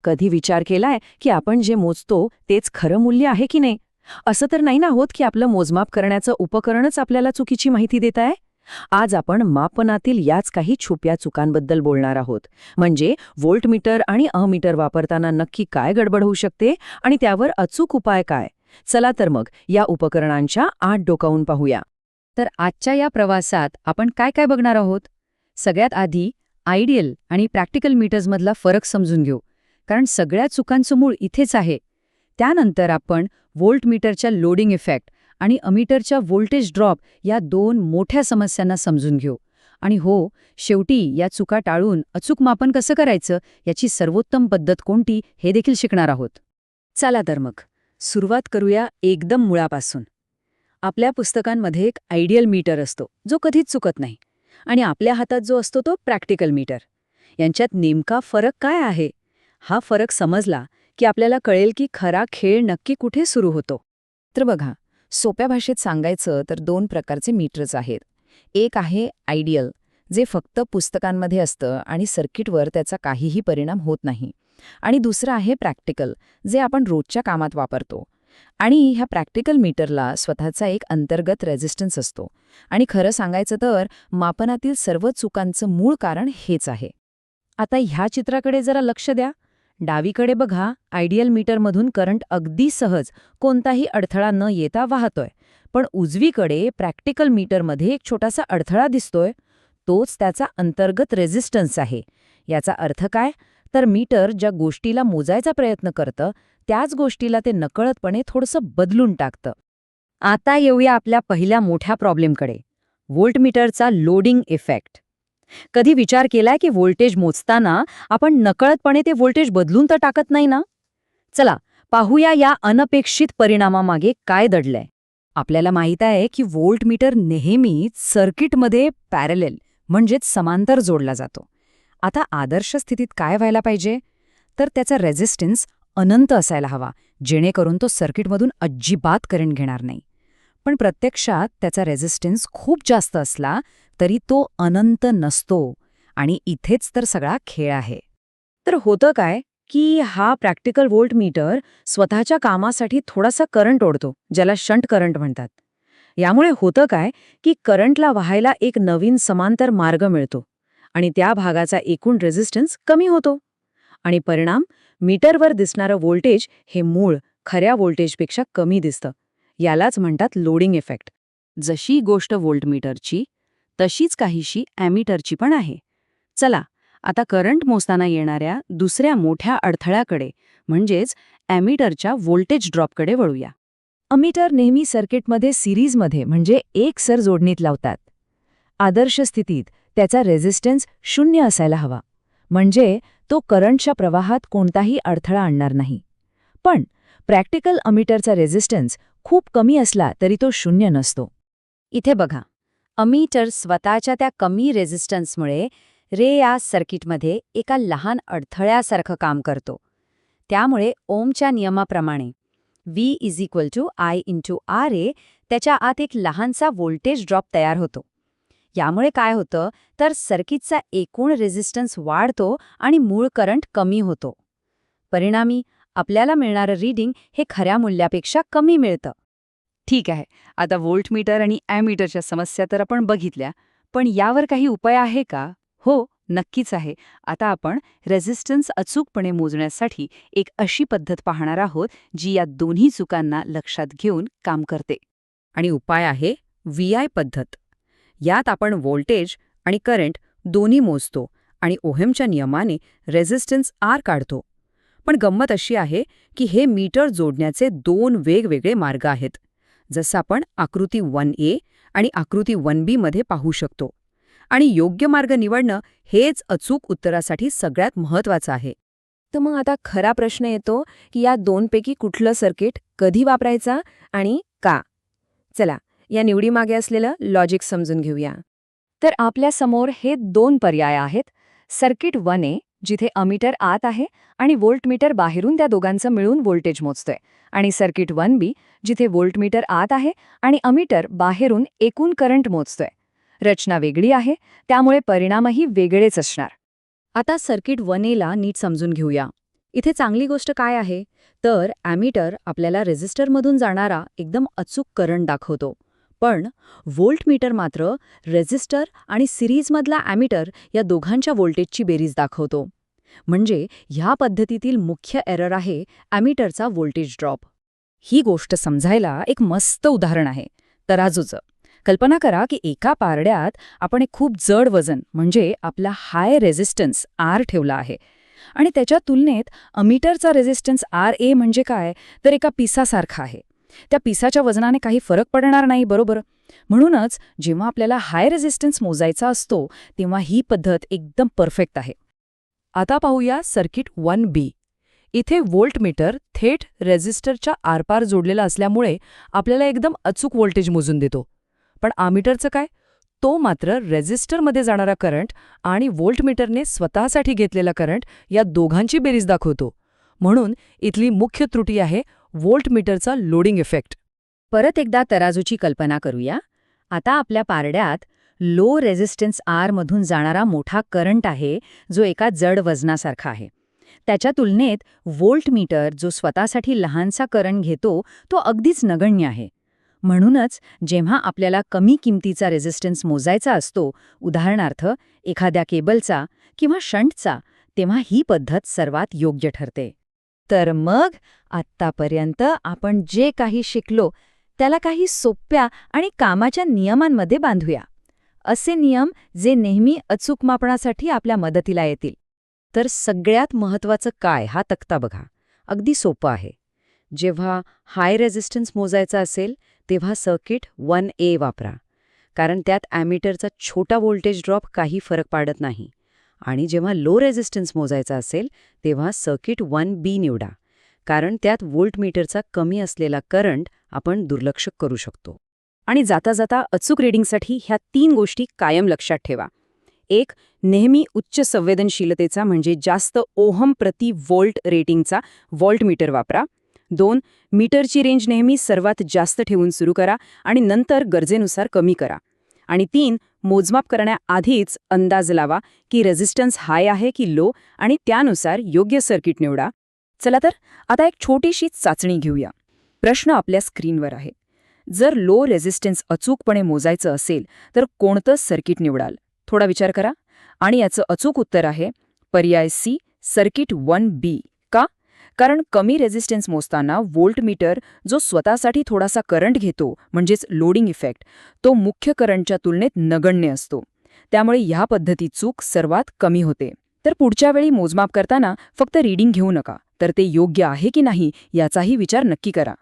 कधी विचार केलाय की आपण जे मोजतो तेच खरं मूल्य आहे की नाही? असं तर नाही ना होत की आपलं मोजमाप करण्याचं उपकरणच आपल्याला चुकीची माहिती देत आहे? आज आपण मापनातील याच काही छुप्या चुकांबद्दल बोलणार आहोत. म्हणजे व्होल्टमीटर आणि अमीटर वापरताना नक्की काय गडबड होऊ शकते आणि त्यावर अचूक उपाय काय? चला तर मग या उपकरणांच्या आत डोकावून पाहूया. तर आजच्या या प्रवासात आपण काय काय बघणार आहोत? सगळ्यात आधी आयडियल आणि प्रॅक्टिकल मीटर्समधला फरक समजून घेऊ, कारण सगळ्या चुकांचं मूळ इथेच आहे. त्यानंतर आपण व्होल्टमीटरच्या लोडिंग इफेक्ट आणि अमीटरच्या व्होल्टेज ड्रॉप या दोन मोठ्या समस्यांना समजून घेऊ. आणि हो, शेवटी या चुका टाळून अचूक मापन कसं करायचं, याची सर्वोत्तम पद्धत कोणती हे देखील शिकणार आहोत. चला तर मग सुरुवात करूया एकदम मुळापासून. आपल्या पुस्तकांमध्ये एक आयडियल मीटर असतो जो कधीच चुकत नाही, आणि आपल्या हातात जो असतो तो प्रॅक्टिकल मीटर. यांच्यात नेमका फरक काय आहे? हा फरक समजला की आपल्याला कळेल की खरा खेळ नक्की कुठे सुरू होतो. तर बघा, सोप्या भाषेत सांगायचं तर दोन प्रकारचे मीटर्स आहेत. एक आहे आयडियल, जे फक्त पुस्तकांमध्ये असतं आणि सर्किटवर त्याचा काहीही परिणाम होत नाही. आणि दुसरं आहे प्रॅक्टिकल, जे आपण रोजच्या कामात वापरतो. आणि ह्या प्रॅक्टिकल मीटरला स्वतःचा एक अंतर्गत रेझिस्टन्स असतो. आणि खरं सांगायचं तर मापनातील सर्व चुकांचं मूळ कारण हेच आहे. आता ह्या चित्राकडे जरा लक्ष द्या. डावीकडे बघा, आयडियल मीटरमधून करंट अगदी सहज, कोणताही अडथळा न येता वाहतोय. पण उजवीकडे प्रॅक्टिकल मीटरमध्ये एक छोटासा अडथळा दिसतोय. तोच त्याचा अंतर्गत रेझिस्टन्स आहे. याचा अर्थ काय? तर मीटर ज्या गोष्टीला मोजायचा प्रयत्न करतं, त्याच गोष्टीला ते नकळतपणे थोडंसं बदलून टाकतं. आता येऊया आपल्या पहिल्या मोठ्या प्रॉब्लेमकडे, व्होल्टमीटरचा लोडिंग इफेक्ट. कधी विचार केलाय की व्होल्टेज मोजताना आपण नकळतपणे ते व्होल्टेज बदलून तर टाकत नाही ना? चला पाहूया या अनपेक्षित परिणामामागे काय दडलंय. आपल्याला माहित आहे की व्होल्टमीटर नेहमीच सर्किटमध्ये पॅरलेल म्हणजेच समांतर जोडला जातो. आता आदर्श स्थितीत काय व्हायला पाहिजे? तर त्याचा रेझिस्टन्स अनंत असायला हवा, जेणेकरून तो सर्किटमधून अजिबात करंट घेणार नाही. पण प्रत्यक्षात त्याचा रेझिस्टन्स खूप जास्त असला तरी तो अनंत नसतो. आणि इथेच तर सगळा खेळ आहे. तर होतं काय की हा प्रॅक्टिकल व्होल्टमीटर स्वतःच्या कामासाठी थोडासा करंट ओढतो, ज्याला शंट करंट म्हणतात. यामुळे होतं काय की करंटला वाहायला एक नवीन समांतर मार्ग मिळतो आणि त्या भागाचा एकूण रेझिस्टन्स कमी होतो. आणि परिणाम, मीटरवर दिसणारं व्होल्टेज हे मूळ खऱ्या व्होल्टेजपेक्षा कमी दिसतं. यालाच म्हणतात लोडिंग इफेक्ट. जशी गोष्ट व्होल्टमीटरची तशीच काहीशी ॲमीटरची पण आहे. चला आता करंट मोजताना येणाऱ्या दुसऱ्या मोठ्या अडथळ्याकडे म्हणजेच ॲमीटरच्या व्होल्टेज ड्रॉपकडे वळूया. अमीटर नेहमी सर्किटमध्ये सिरीजमध्ये म्हणजे एकसर जोडणीत लावतात. आदर्श स्थितीत त्याचा रेझिस्टन्स 0 असायला हवा, म्हणजे तो करंटच्या प्रवाहात कोणताही अडथळा आणणार नाही. पण प्रॅक्टिकल अमीटरचा रेझिस्टन्स खूप कमी असला तरी तो 0 नसतो. इथे बघा, अमीटर स्वतःच्या त्या कमी रेझिस्टन्समुळे या सर्किटमध्ये एका लहान अडथळ्यासारखं काम करतो. त्यामुळे ओमच्या नियमाप्रमाणे V = I × RA त्याच्या आत एक लहानसा व्होल्टेज ड्रॉप तयार होतो. यामुळे काय होतं तर सर्किटचा एकूण रेझिस्टन्स वाढतो आणि मूळ करंट कमी होतो. परिणामी आपल्याला मिळणारं रीडिंग हे खऱ्या मूल्यापेक्षा कमी मिळतं. ठीक आहे, आता व्होल्टमीटर आणि ॲमीटरच्या समस्या तर आपण बघितल्या, पण यावर काही उपाय आहे का? हो, नक्कीच आहे. आता आपण रेझिस्टन्स अचूकपणे मोजण्यासाठी एक अशी पद्धत पाहणार आहोत जी या दोन्ही चुकांना लक्षात घेऊन काम करते. आणि उपाय आहे VI पद्धत. यात आपण व्होल्टेज आणि करंट दोन्ही मोजतो आणि ओहेमच्या नियमाने रेझिस्टन्स R काढतो. पण गंमत अशी आहे की हे मीटर जोडण्याचे दोन वेगवेगळे मार्ग आहेत, जसं आपण आकृती 1A आणि आकृती 1B मध्ये पाहू शकतो. आणि योग्य मार्ग निवडणं हेच अचूक उत्तरासाठी सगळ्यात महत्त्वाचं आहे. तर मग आता खरा प्रश्न येतो की या दोनपैकी कुठलं सर्किट कधी वापरायचा आणि का? चला या निवडीमागे असलेलं लॉजिक समजून घेऊया. तर आपल्या समोर हे दोन पर्याय आहेत. सर्किट 1A, जिथे अमीटर आत आहे आणि व्होल्टमीटर बाहेरून त्या दोघांचं मिळून व्होल्टेज मोजतोय. आणि सर्किट 1B, जिथे व्होल्टमीटर आत आहे आणि अमीटर बाहेरून एकूण करंट मोजतोय. रचना वेगळी आहे, त्यामुळे परिणामही वेगळेच असणार. आता सर्किट 1A ला नीट समजून घेऊया. इथे चांगली गोष्ट काय आहे तर ॲमीटर आपल्याला रेझिस्टरमधून जाणारा एकदम अचूक करंट दाखवतो. पण व्होल्टमीटर मात्र रेझिस्टर आणि सिरीजमधला ॲमीटर या दोघांच्या व्होल्टेजची बेरीज दाखवतो. म्हणजे ह्या पद्धतीतील मुख्य एरर आहे ॲमीटरचा व्होल्टेज ड्रॉप. ही गोष्ट समजायला एक मस्त उदाहरण आहे तराजूचं. कल्पना करा की एका पारड्यात आपण एक खूप जड वजन म्हणजे आपला हाय रेझिस्टन्स आर ठेवला आहे आणि त्याच्या तुलनेत अमीटरचा रेझिस्टन्स आर ए म्हणजे काय तर एका पिसासारखा आहे. त्या पिसाच्या वजनाने काही फरक पडणार नाही, बरोबर? म्हणूनच जेव्हा आपल्याला हाय रेझिस्टन्स मोजायचा असतो तेव्हा ही पद्धत एकदम परफेक्ट आहे. आता पाहूया सर्किट 1B. इथे व्होल्टमीटर थेट रेझिस्टरच्या आरपार जोडलेला असल्यामुळे आपल्याला एकदम अचूक व्होल्टेज मोजून देतो. पण अमीटरचं काय? तो मात्र रेझिस्टरमध्ये जाणारा करंट आणि व्होल्टमीटरने स्वतःसाठी घेतलेला करंट या दोघांची बेरीज दाखवतो. म्हणून इथली मुख्य त्रुटी आहे व्होल्टमीटरचा लोडिंग इफेक्ट. परत एकदा तराजूची कल्पना करूया. आता आपल्या पारड्यात लो रेझिस्टन्स आर मधून जाणारा मोठा करंट आहे जो एका जड वजनासारखा आहे. त्याच्या तुलनेत व्होल्टमीटर जो स्वतःसाठी लहानसा करंट घेतो तो अगदीच नगण्य आहे. म्हणूनच जेव्हा आपल्याला कमी किमतीचा रेझिस्टन्स मोजायचा असतो, उदाहरणार्थ एखाद्या केबलचा किंवा शंटचा, तेव्हा ही पद्धत सर्वात योग्य ठरते. तर मग आत्तापर्यंत आपण जे काही शिकलो त्याला काही सोप्या आणि कामाच्या नियमांमध्ये बांधूया. असे नियम जे नेहमी अचूक मापनासाठी आपल्या मदतीला येतील. तर सगळ्यात महत्त्वाचं काय हा तक्ता बघा. अगदी सोपं आहे. जेव्हा हाय रेझिस्टन्स मोजायचा असेल तेव्हा सर्किट 1A वापरा, कारण त्यात ॲमीटरचा छोटा व्होल्टेज ड्रॉप काही फरक पाडत नाही. आणि जेव्हा लो रेझिस्टन्स मोजायचा असेल तेव्हा सर्किट 1B निवडा, कारण त्यात व्होल्टमीटरचा कमी असलेला करंट आपण दुर्लक्ष करू शकतो. आणि जाता जाता अचूक रीडिंगसाठी ह्या 3 गोष्टी कायम लक्षात ठेवा. 1. नेहमी उच्च संवेदनशीलतेचा म्हणजे जास्त ओहम प्रति व्होल्ट रेटिंगचा व्होल्टमीटर वापरा. 2. मीटरची रेंज नेहमी सर्वात जास्त ठेवून सुरू करा आणि नंतर गरजेनुसार कमी करा. आणि 3. मोजमाप करण्याआधीच अंदाज लावा की रेझिस्टन्स हाय आहे की लो आणि त्यानुसार योग्य सर्किट निवडा. चला तर आता एक छोटीशी चाचणी घेऊया. प्रश्न आपल्या स्क्रीनवर आहे. जर लो रेझिस्टन्स अचूकपणे मोजायचं असेल तर कोणतं सर्किट निवडाल? थोडा विचार करा. आणि याचं अचूक उत्तर आहे पर्याय सी, सर्किट 1B. का? कारण कमी रेझिस्टन्स मोजताना व्होल्टमीटर जो स्वतःसाठी थोडासा करंट घेतो म्हणजेच लोडिंग इफेक्ट, तो मुख्य करंटच्या तुलनेत नगण्य असतो. त्यामुळे ह्या पद्धतीत चूक सर्वात कमी होते. तर पुढच्या वेळी मोजमाप करताना फक्त रीडिंग घेऊ नका, तर ते योग्य आहे की नाही याचाही विचार नक्की करा.